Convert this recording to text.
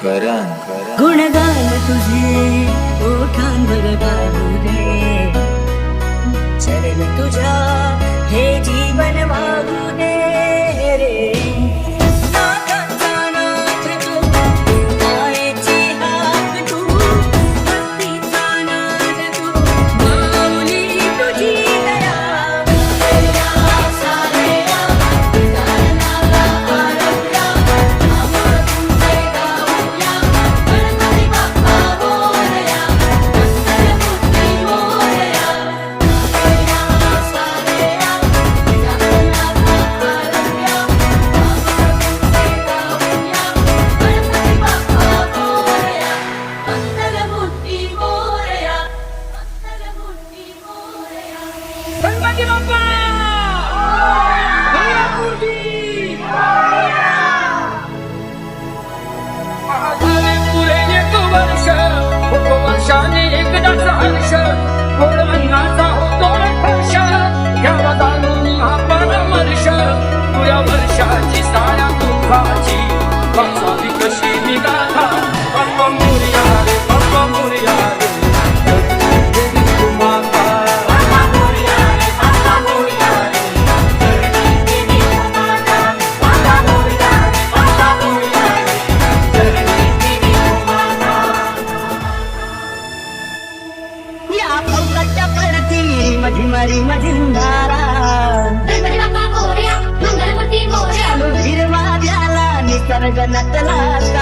करण गुणगान तुझे ओठांवर गाऊ दे, चरण तुझ्या हे जीवन वागू दे रे. नाथांचा नाथ तू, मायेची हाक तू, भक्तीचा नाद तू, माऊली तुझी दया. गणपती बाप्पा महापूर्वी महाकाले पुरे एक वर्ष, वर्षाने एकदाच हर्ष, गोड अन्नाचा होतो हर्ष, घ्यावा जाणून हा परामर्श. तुझ्या वर्षाची साऱ्या दुःखाची वाचावी कशी निगाथा. बाप्पा मोरया रे, बाप्पा मोरया रे, या पावसाच्या पडती मझिमारी मझिंदारा, गणपती बाप्पा मोरया, मंगलमूर्ती मोरया, चालू हिरवा द्याला निसर्ग नटला.